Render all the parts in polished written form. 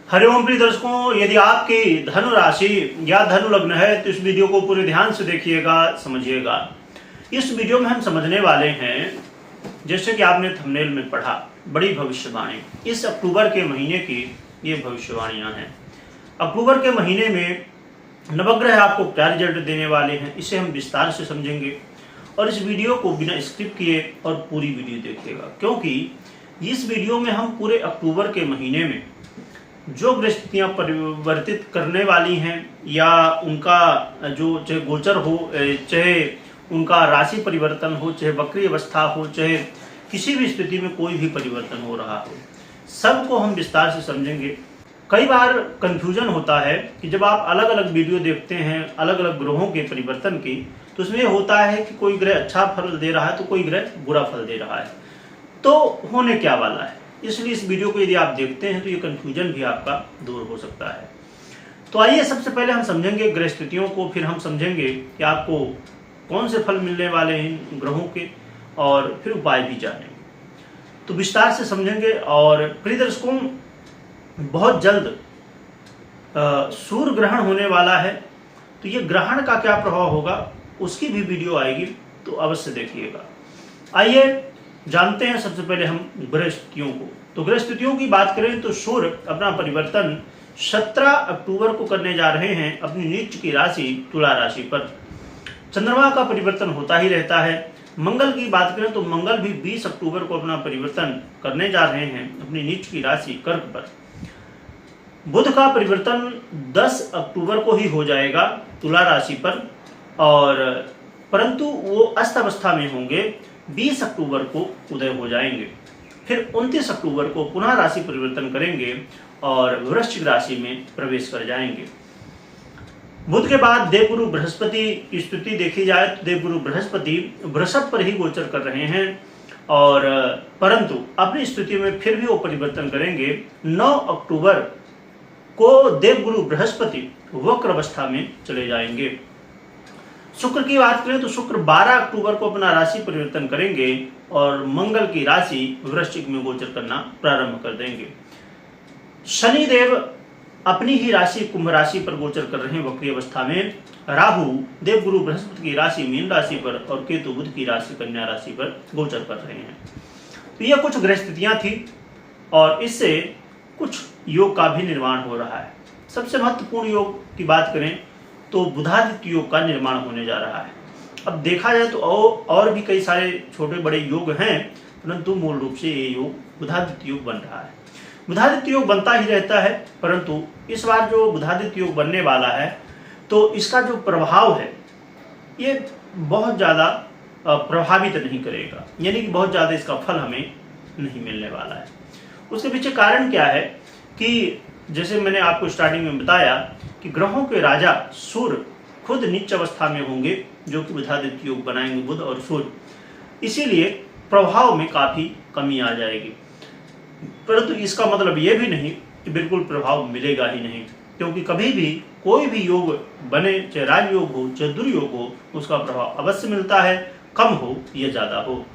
हरिओम प्रिय दर्शकों, यदि आपकी धनु राशि या धनु लग्न है तो इस वीडियो को पूरे ध्यान से देखिएगा, समझिएगा। इस वीडियो में हम समझने वाले हैं, जैसे कि आपने थंबनेल में पढ़ा, बड़ी भविष्यवाणी। इस अक्टूबर के महीने की ये भविष्यवाणियां हैं। अक्टूबर के महीने में नवग्रह आपको क्या रिजल्ट देने वाले हैं, इसे हम विस्तार से समझेंगे। और इस वीडियो को बिना स्किप किए और पूरी वीडियो देखिएगा, क्योंकि इस वीडियो में हम पूरे अक्टूबर के महीने में जो ग्रह स्थितियां परिवर्तित करने वाली हैं या उनका जो चाहे गोचर हो, चाहे उनका राशि परिवर्तन हो, चाहे वक्री अवस्था हो, चाहे किसी भी स्थिति में कोई भी परिवर्तन हो रहा हो, सबको हम विस्तार से समझेंगे। कई बार कंफ्यूजन होता है कि जब आप अलग अलग वीडियो देखते हैं अलग अलग ग्रहों के परिवर्तन की, तो उसमें होता है कि कोई ग्रह अच्छा फल दे रहा है तो कोई ग्रह बुरा फल दे रहा है, तो होने क्या वाला है। इसलिए इस वीडियो को यदि आप देखते हैं तो ये कंफ्यूजन भी आपका दूर हो सकता है। तो आइए सबसे पहले हम समझेंगे ग्रह स्थितियों को, फिर हम समझेंगे कि आपको कौन से फल मिलने वाले हैं ग्रहों के, और फिर उपाय भी जानेंगे। तो विस्तार से समझेंगे। और प्रिय दर्शकों, बहुत जल्द सूर्य ग्रहण होने वाला है, तो ये ग्रहण का क्या प्रभाव होगा उसकी भी वीडियो आएगी, तो अवश्य देखिएगा। आइए जानते हैं सबसे पहले हम ग्रह स्थितियों को। तो ग्रह स्थितियों की बात करें तो सूर्य अपना परिवर्तन 17 अक्टूबर को करने जा रहे हैं अपनी नीच की राशि तुला राशि पर। चंद्रमा का परिवर्तन होता ही रहता है। मंगल की बात करें तो मंगल भी 20 अक्टूबर को अपना परिवर्तन करने जा रहे हैं अपनी नीच की राशि कर्क पर। बुध का परिवर्तन 10 अक्टूबर को ही हो जाएगा तुला राशि पर, और परंतु वो अस्त अवस्था में होंगे, 20 अक्टूबर को उदय हो जाएंगे। फिर 29 अक्टूबर को पुनः राशि परिवर्तन करेंगे और वृश्चिक राशि में प्रवेश कर जाएंगे। बुध के बाद देवगुरु बृहस्पति की स्थिति देखी जाए तो देवगुरु बृहस्पति वृषभ पर ही गोचर कर रहे हैं, और परंतु अपनी स्थिति में फिर भी वो परिवर्तन करेंगे। 9 अक्टूबर को देवगुरु बृहस्पति वक्र अवस्था में चले जाएंगे। शुक्र की बात करें तो शुक्र 12 अक्टूबर को अपना राशि परिवर्तन करेंगे और मंगल की राशि वृश्चिक में गोचर करना प्रारंभ कर देंगे। शनि देव अपनी ही राशि कुंभ राशि पर गोचर कर रहे हैं वक्री अवस्था में। राहु देवगुरु बृहस्पति की राशि मीन राशि पर और केतु बुध की राशि कन्या राशि पर गोचर कर रहे हैं। तो यह कुछ ग्रह स्थितियां थी, और इससे कुछ योग का भी निर्माण हो रहा है। सबसे महत्वपूर्ण योग की बात करें तो बुधादित्य योग का निर्माण होने जा रहा है। अब देखा जाए तो और भी कई सारे छोटे बड़े योग हैं, परंतु मूल रूप से ये योग बुधादित्य योग बन रहा है। बुधादित्य योग बनता ही रहता है, परंतु इस बार जो बुधादित्य योग बनने वाला है तो इसका जो प्रभाव है ये बहुत ज़्यादा प्रभावित नहीं करेगा, यानी कि बहुत ज़्यादा इसका फल हमें नहीं मिलने वाला है। उसके पीछे कारण क्या है कि जैसे मैंने आपको स्टार्टिंग में बताया कि ग्रहों के राजा सूर्य खुद नीच अवस्था में होंगे, जो कि बुधादित्य योग बनाएंगे बुध और सूर्य, इसीलिए प्रभाव में काफी कमी आ जाएगी। परंतु इसका मतलब ये भी नहीं कि बिल्कुल प्रभाव मिलेगा ही नहीं, क्योंकि कभी भी कोई भी योग बने, चाहे राजयोग हो चाहे दुर्योग हो, उसका प्रभाव अवश्य मिलता है, कम हो या ज्यादा हो।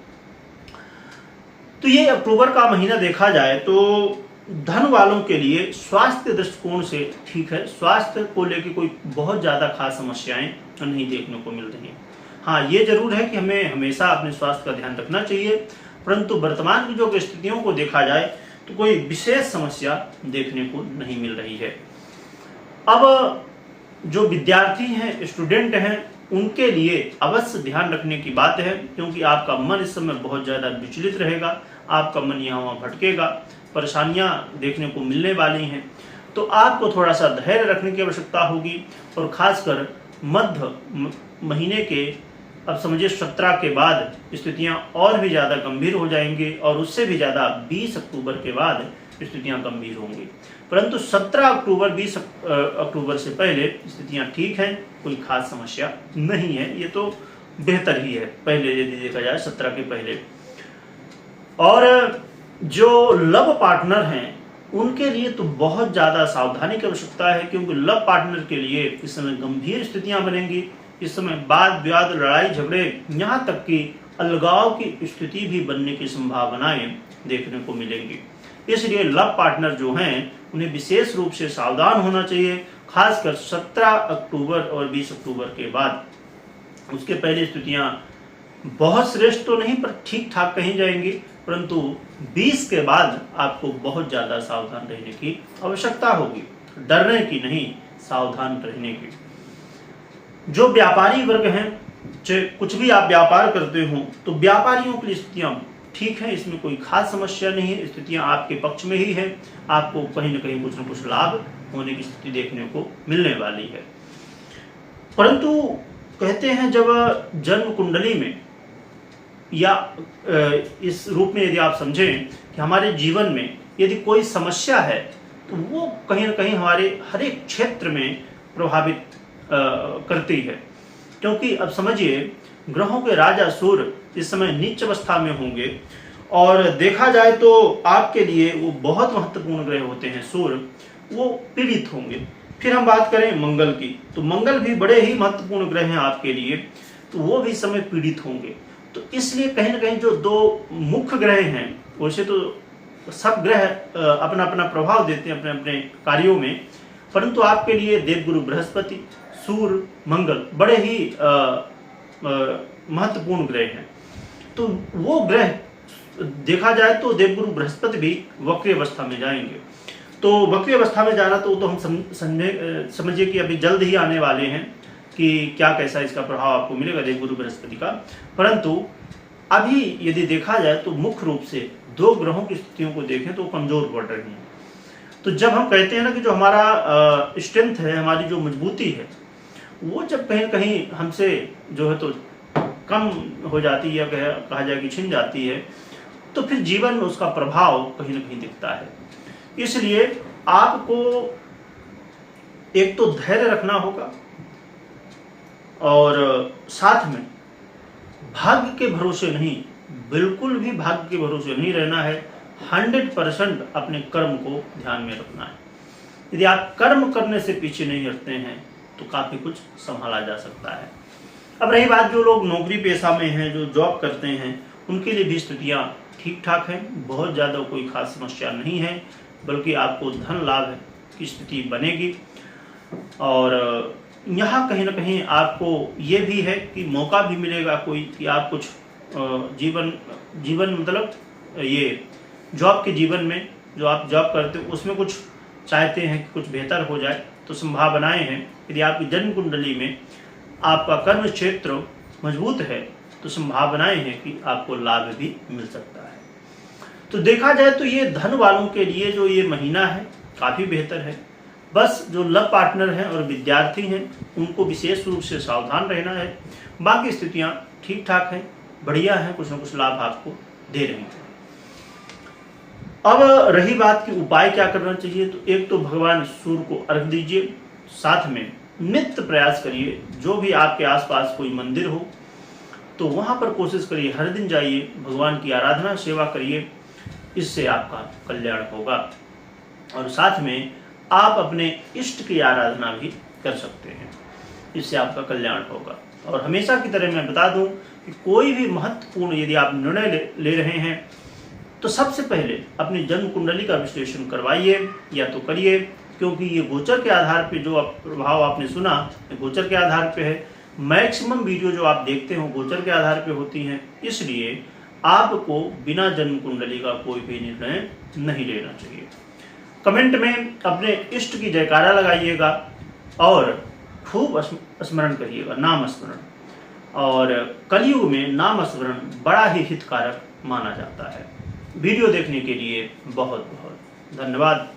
तो ये अक्टूबर का महीना देखा जाए तो धन वालों के लिए स्वास्थ्य दृष्टिकोण से ठीक है। स्वास्थ्य को लेकर कोई बहुत ज़्यादा खास समस्याएं नहीं देखने को मिल रही हैं। हाँ, ये जरूर है कि हमें हमेशा अपने स्वास्थ्य का ध्यान रखना चाहिए, परंतु वर्तमान की जो स्थितियों को देखा जाए तो कोई विशेष समस्या देखने को नहीं मिल रही है। अब जो विद्यार्थी हैं, स्टूडेंट हैं, उनके लिए अवश्य ध्यान रखने की बात है, क्योंकि आपका मन इस समय बहुत ज़्यादा विचलित रहेगा, आपका मन यहाँ वहाँ भटकेगा, परेशानियां देखने को मिलने वाली हैं। तो आपको थोड़ा सा धैर्य रखने की आवश्यकता होगी, और खासकर मध्य महीने के, अब समझिए 17 के बाद स्थितियां और भी ज़्यादा गंभीर हो जाएंगी, और उससे भी ज़्यादा 20 अक्टूबर के बाद स्थितियां गंभीर होंगी। परंतु 17 अक्टूबर 20 अक्टूबर से पहले स्थितियां ठीक हैं, कोई खास समस्या नहीं है, ये तो बेहतर ही है पहले यदि देखा जाए 17 के पहले। और जो लव पार्टनर हैं उनके लिए तो बहुत ज़्यादा सावधानी की आवश्यकता है, क्योंकि लव पार्टनर के लिए इस समय गंभीर स्थितियां बनेंगी। इस समय वाद विवाद, लड़ाई झगड़े, यहाँ तक कि अलगाव की स्थिति भी बनने की संभावनाएं देखने को मिलेंगी। इसलिए लव पार्टनर जो हैं उन्हें विशेष रूप से सावधान होना चाहिए, खासकर 17 अक्टूबर और 20 अक्टूबर के बाद। उसके पहले स्थितियां बहुत श्रेष्ठ तो नहीं पर ठीक ठाक कहीं जाएंगी, परंतु 20 के बाद आपको बहुत ज़्यादा सावधान रहने की आवश्यकता होगी। डरने की नहीं, सावधान रहने की। जो व्यापारी वर्ग हैं, चाहे कुछ भी आप व्यापार करते हो, तो व्यापारियों की स्थितियां ठीक है, इसमें कोई खास समस्या नहीं है, स्थितियां आपके पक्ष में ही है। आपको कहीं ना कहीं कुछ न कुछ लाभ होने की स्थिति देखने को मिलने वाली है। परंतु कहते हैं जब जन्म कुंडली में या इस रूप में यदि आप समझें कि हमारे जीवन में यदि कोई समस्या है तो वो कहीं ना कहीं हमारे हर एक क्षेत्र में प्रभावित करती है। क्योंकि अब समझिए, ग्रहों के राजा सूर्य इस समय नीच अवस्था में होंगे और देखा जाए तो आपके लिए वो बहुत महत्वपूर्ण ग्रह होते हैं। सूर्य वो पीड़ित होंगे। फिर हम बात करें मंगल की, तो मंगल भी बड़े ही महत्वपूर्ण ग्रह हैं आपके लिए, तो वो भी इस समय पीड़ित होंगे। तो इसलिए कहीं ना कहीं जो दो मुख्य ग्रह हैं, वैसे तो सब ग्रह अपना अपना प्रभाव देते हैं अपने अपने कार्यों में, परंतु आपके लिए देवगुरु बृहस्पति, सूर्य, मंगल बड़े ही महत्वपूर्ण ग्रह हैं। तो वो ग्रह देखा जाए तो देवगुरु बृहस्पति भी वक्री अवस्था में जाएंगे। तो वक्री अवस्था में जाना तो हम समझिए कि अभी जल्द ही आने वाले हैं कि क्या कैसा इसका प्रभाव आपको मिलेगा देवगुरु बृहस्पति का। परंतु अभी यदि देखा जाए तो मुख्य रूप से दो ग्रहों की स्थितियों को देखें तो कमजोर पड़ रही हैं। तो जब हम कहते हैं ना कि जो हमारा स्ट्रेंथ है, हमारी जो मजबूती है, वो जब कहीं कहीं हमसे जो है तो कम हो जाती है या कहा जाए कि छिन जाती है, तो फिर जीवन में उसका प्रभाव कहीं ना कहीं दिखता है। इसलिए आपको एक तो धैर्य रखना होगा और साथ में भाग्य के भरोसे नहीं, बिल्कुल भी भाग्य के भरोसे नहीं रहना है। 100% अपने कर्म को ध्यान में रखना है। यदि आप कर्म करने से पीछे नहीं हटते हैं तो काफी कुछ संभाला जा सकता है। अब रही बात जो लोग नौकरी पेशा में हैं, जो जॉब करते हैं, उनके लिए भी स्थितियां ठीक ठाक हैं, बहुत ज़्यादा कोई खास समस्या नहीं है, बल्कि आपको धन लाभ की स्थिति बनेगी। और यहाँ कहीं ना कहीं आपको ये भी है कि मौका भी मिलेगा कोई कि आप कुछ जीवन मतलब ये जॉब के जीवन में जो आप जॉब करते हो उसमें कुछ चाहते हैं कि कुछ बेहतर हो जाए, तो संभावनाएं हैं। यदि आपकी जन्म कुंडली में आपका कर्म क्षेत्र मजबूत है तो संभावनाएं हैं कि आपको लाभ भी मिल सकता है। तो देखा जाए तो ये धन वालों के लिए जो ये महीना है काफ़ी बेहतर है। बस जो लव पार्टनर हैं और विद्यार्थी हैं उनको विशेष रूप से सावधान रहना है। बाकी स्थितियां ठीक ठाक हैं, बढ़िया हैं, कुछ न कुछ लाभ आपको दे रही हैं। अब रही बात कि उपाय क्या करना चाहिए, तो एक तो भगवान सूर्य को अर्घ दीजिए, साथ में नित्य प्रयास करिए। जो भी आपके आसपास कोई मंदिर हो तो वहाँ पर कोशिश करिए, हर दिन जाइए, भगवान की आराधना सेवा करिए, इससे आपका कल्याण होगा। और साथ में आप अपने इष्ट की आराधना भी कर सकते हैं, इससे आपका कल्याण होगा। और हमेशा की तरह मैं बता दूं कि कोई भी महत्वपूर्ण यदि आप निर्णय ले रहे हैं तो सबसे पहले अपनी जन्म कुंडली का विश्लेषण करवाइए या तो करिए, क्योंकि ये गोचर के आधार पे जो प्रभाव आपने सुना गोचर के आधार पे है। मैक्सिमम वीडियो जो आप देखते हो गोचर के आधार पे होती हैं, इसलिए आपको बिना जन्म कुंडली का कोई भी निर्णय नहीं लेना चाहिए। कमेंट में अपने इष्ट की जयकारा लगाइएगा और खूब स्मरण करिएगा, नाम स्मरण। और कलयुग में नाम स्मरण बड़ा ही हितकारक माना जाता है। वीडियो देखने के लिए बहुत बहुत धन्यवाद।